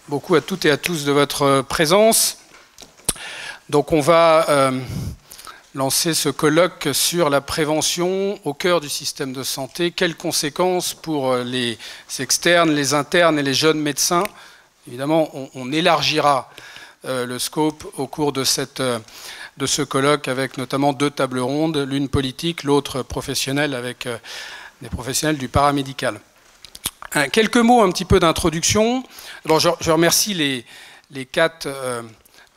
beaucoup à toutes et à tous de votre présence. Donc on va lancer ce colloque sur la prévention au cœur du système de santé. Quelles conséquences pour les externes, les internes et les jeunes médecins? Évidemment, on élargira le scope au cours de ce colloque avec notamment 2 tables rondes, l'une politique, l'autre professionnelle avec des professionnels du paramédical. Quelques mots un petit peu d'introduction. Alors je remercie les 4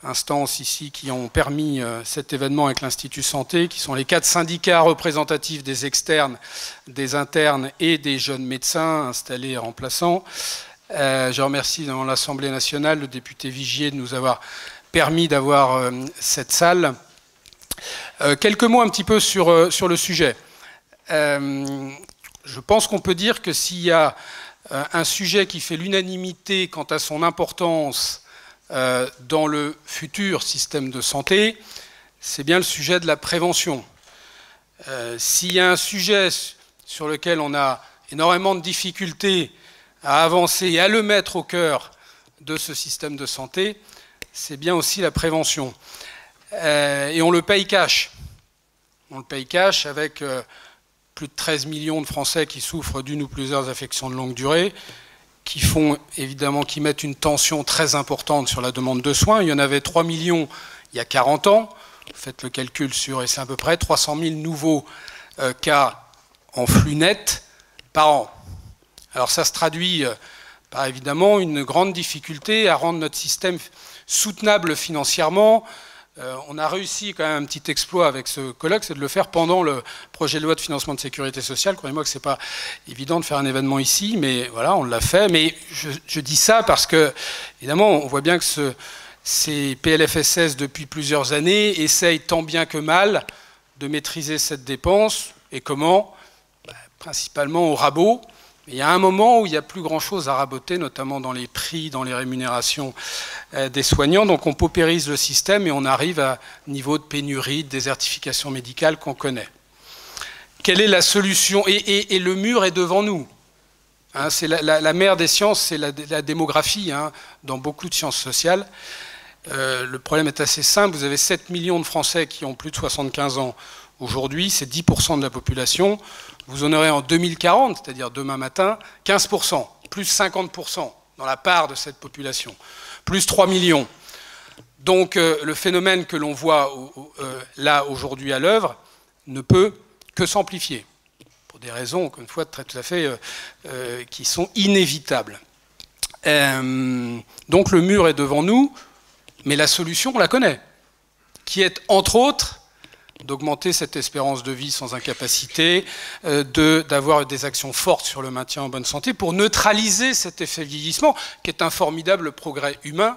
instances ici qui ont permis cet événement avec l'Institut Santé, qui sont les 4 syndicats représentatifs des externes, des internes et des jeunes médecins installés et remplaçants. Je remercie dans l'Assemblée nationale le député Vigier de nous avoir permis d'avoir cette salle. Quelques mots un petit peu sur le sujet. Je pense qu'on peut dire que s'il y a un sujet qui fait l'unanimité quant à son importance dans le futur système de santé, c'est bien le sujet de la prévention. S'il y a un sujet sur lequel on a énormément de difficultés à avancer et à le mettre au cœur de ce système de santé, c'est bien aussi la prévention. Et on le paye cash. On le paye cash avec plus de 13 millions de Français qui souffrent d'une ou plusieurs affections de longue durée, qui font évidemment, qui mettent une tension très importante sur la demande de soins. Il y en avait 3 millions il y a 40 ans. Faites le calcul sur, et c'est à peu près 300 000 nouveaux cas en flux net par an. Alors ça se traduit par évidemment une grande difficulté à rendre notre système soutenable financièrement. On a réussi quand même un petit exploit avec ce colloque, c'est de le faire pendant le projet de loi de financement de sécurité sociale. Croyez-moi que c'est pas évident de faire un événement ici, mais voilà, on l'a fait. Mais je dis ça parce que, évidemment, on voit bien que ces PLFSS, depuis plusieurs années, essayent tant bien que mal de maîtriser cette dépense. Et comment? Principalement au rabot. Il y a un moment où il n'y a plus grand-chose à raboter, notamment dans les prix, dans les rémunérations des soignants. Donc on paupérise le système et on arrive à un niveau de pénurie, de désertification médicale qu'on connaît. Quelle est la solution? Et le mur est devant nous. Hein, c'est la mère des sciences, c'est la démographie, hein, dans beaucoup de sciences sociales. Le problème est assez simple. Vous avez 7 millions de Français qui ont plus de 75 ans aujourd'hui, c'est 10% de la population. Vous en aurez en 2040, c'est-à-dire demain matin, 15%, plus 50% dans la part de cette population, plus 3 millions. Donc le phénomène que l'on voit là aujourd'hui à l'œuvre ne peut que s'amplifier, pour des raisons, encore une fois, tout à fait qui sont inévitables. Donc le mur est devant nous, mais la solution, on la connaît, qui est, entre autres, d'augmenter cette espérance de vie sans incapacité, d'avoir des actions fortes sur le maintien en bonne santé pour neutraliser cet effet vieillissement, qui est un formidable progrès humain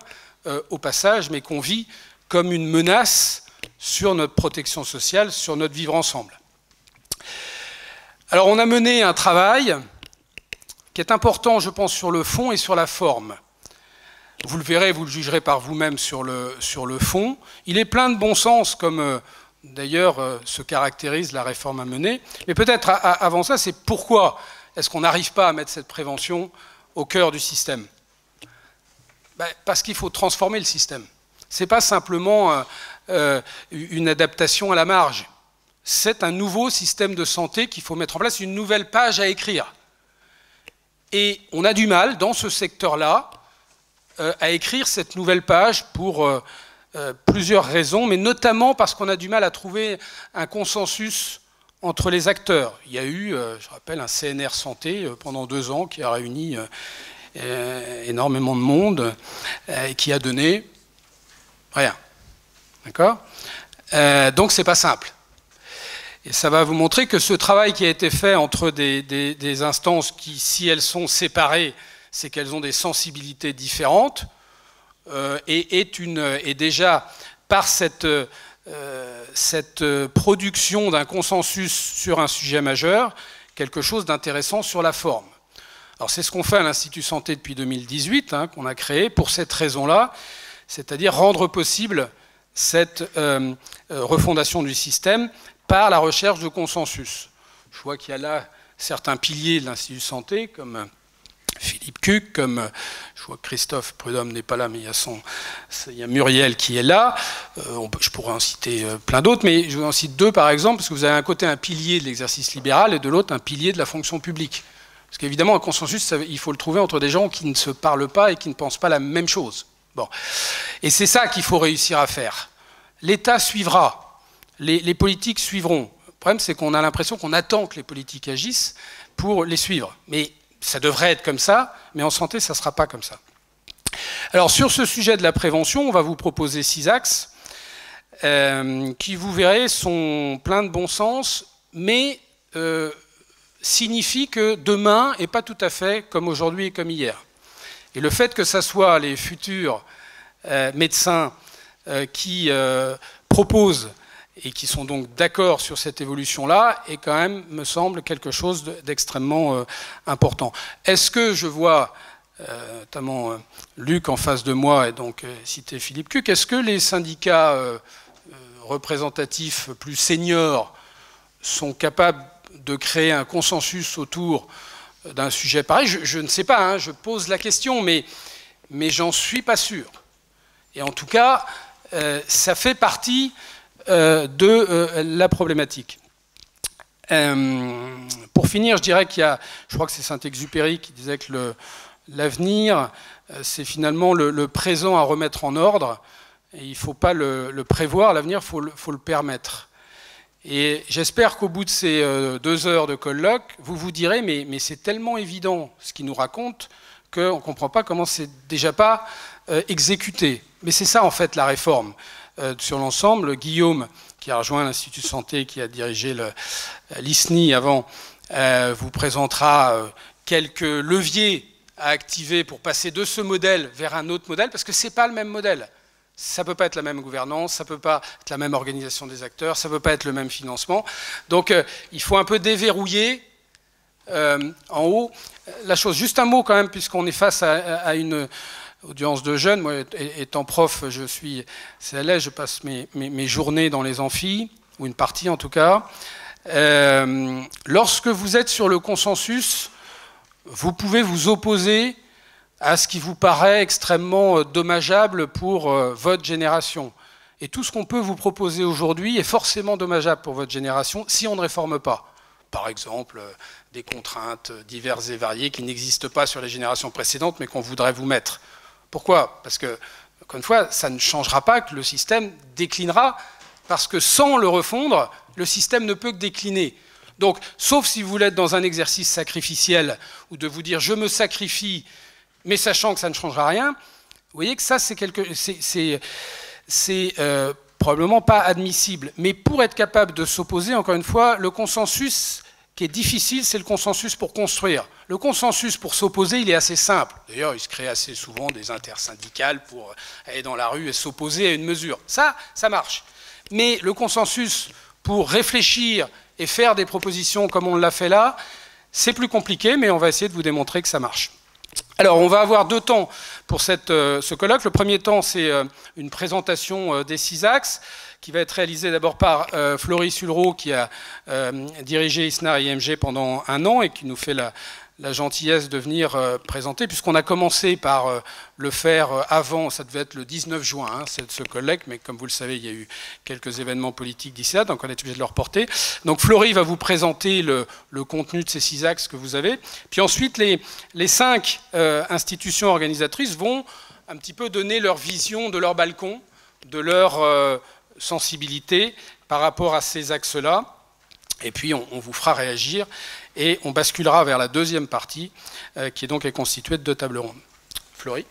au passage, mais qu'on vit comme une menace sur notre protection sociale, sur notre vivre ensemble. Alors on a mené un travail qui est important, je pense, sur le fond et sur la forme. Vous le verrez, vous le jugerez par vous-même sur le fond. Il est plein de bon sens, comme d'ailleurs se caractérise la réforme à mener. Mais peut-être avant ça, c'est pourquoi est-ce qu'on n'arrive pas à mettre cette prévention au cœur du système? Parce qu'il faut transformer le système. Ce n'est pas simplement une adaptation à la marge. C'est un nouveau système de santé qu'il faut mettre en place, une nouvelle page à écrire. Et on a du mal, dans ce secteur-là, à écrire cette nouvelle page pour plusieurs raisons, mais notamment parce qu'on a du mal à trouver un consensus entre les acteurs. Il y a eu, je rappelle, un CNR Santé pendant 2 ans qui a réuni énormément de monde et qui a donné rien. D'accord? Donc c'est pas simple. Et ça va vous montrer que ce travail qui a été fait entre des instances qui, si elles sont séparées, c'est qu'elles ont des sensibilités différentes, et déjà, par cette production d'un consensus sur un sujet majeur, quelque chose d'intéressant sur la forme. Alors c'est ce qu'on fait à l'Institut Santé depuis 2018, hein, qu'on a créé pour cette raison-là, c'est-à-dire rendre possible cette refondation du système par la recherche de consensus. Je vois qu'il y a là certains piliers de l'Institut Santé, comme Philippe Cuc, comme je vois que Christophe Prudhomme n'est pas là, mais il y a Muriel qui est là. Je pourrais en citer plein d'autres, mais je vous en cite deux par exemple, parce que vous avez d'un côté un pilier de l'exercice libéral et de l'autre un pilier de la fonction publique. Parce qu'évidemment, un consensus, il faut le trouver entre des gens qui ne se parlent pas et qui ne pensent pas la même chose. Bon. Et c'est ça qu'il faut réussir à faire. L'État suivra, les politiques suivront. Le problème, c'est qu'on a l'impression qu'on attend que les politiques agissent pour les suivre. Mais ça devrait être comme ça, mais en santé, ça ne sera pas comme ça. Alors, sur ce sujet de la prévention, on va vous proposer 6 axes qui, vous verrez, sont pleins de bon sens, mais signifient que demain n'est pas tout à fait comme aujourd'hui et comme hier. Et le fait que ce soit les futurs médecins qui proposent et qui sont donc d'accord sur cette évolution-là, est quand même, me semble, quelque chose d'extrêmement important. Est-ce que je vois, notamment Luc en face de moi, et donc cité Philippe Cuc, est-ce que les syndicats représentatifs plus seniors sont capables de créer un consensus autour d'un sujet pareil? Je ne sais pas, hein, je pose la question, mais j'en suis pas sûr. Et en tout cas, ça fait partie de la problématique. Pour finir, je dirais qu'il y a, je crois que c'est Saint-Exupéry qui disait que l'avenir, c'est finalement le présent à remettre en ordre, et il ne faut pas le prévoir, l'avenir, il faut le permettre. Et j'espère qu'au bout de ces 2 heures de colloque, vous vous direz, mais c'est tellement évident ce qu'il nous raconte qu'on ne comprend pas comment c'est déjà pas exécuté. Mais c'est ça en fait la réforme. Sur l'ensemble, Guillaume, qui a rejoint l'Institut de santé, qui a dirigé l'ISNI avant, vous présentera quelques leviers à activer pour passer de ce modèle vers un autre modèle, parce que ce n'est pas le même modèle. Ça ne peut pas être la même gouvernance, ça ne peut pas être la même organisation des acteurs, ça ne peut pas être le même financement. Donc il faut un peu déverrouiller en haut la chose. Juste un mot quand même, puisqu'on est face à une audience de jeunes. Moi, étant prof, je suis CLS, je passe mes journées dans les amphis, ou une partie en tout cas. Lorsque vous êtes sur le consensus, vous pouvez vous opposer à ce qui vous paraît extrêmement dommageable pour votre génération. Et tout ce qu'on peut vous proposer aujourd'hui est forcément dommageable pour votre génération si on ne réforme pas. Par exemple, des contraintes diverses et variées qui n'existent pas sur les générations précédentes, mais qu'on voudrait vous mettre. Pourquoi? Parce que, encore une fois, ça ne changera pas que le système déclinera, parce que sans le refondre, le système ne peut que décliner. Donc, sauf si vous voulez être dans un exercice sacrificiel, ou de vous dire « je me sacrifie », mais sachant que ça ne changera rien, vous voyez que ça, c'est probablement pas admissible. Mais pour être capable de s'opposer, encore une fois, le consensus qui est difficile, c'est le consensus pour construire. Le consensus pour s'opposer, il est assez simple. D'ailleurs, il se crée assez souvent des intersyndicales pour aller dans la rue et s'opposer à une mesure. Ça marche. Mais le consensus pour réfléchir et faire des propositions comme on l'a fait là, c'est plus compliqué, mais on va essayer de vous démontrer que ça marche. Alors, on va avoir 2 temps pour ce colloque. Le premier temps, c'est une présentation des 6 axes, qui va être réalisée d'abord par Floris Hullereau, qui a dirigé ISNAR et IMG pendant 1 an et qui nous fait la gentillesse de venir présenter, puisqu'on a commencé par le faire avant, ça devait être le 19 juin, hein, ce colloque, mais comme vous le savez, il y a eu quelques événements politiques d'ici là, donc on est obligé de le reporter. Donc Floris va vous présenter le contenu de ces 6 axes que vous avez. Puis ensuite, les 5 institutions organisatrices vont un petit peu donner leur vision de leur balcon, de leur sensibilité par rapport à ces axes-là. Et puis on vous fera réagir et on basculera vers la deuxième partie qui donc est constituée de 2 tables rondes. Floris ?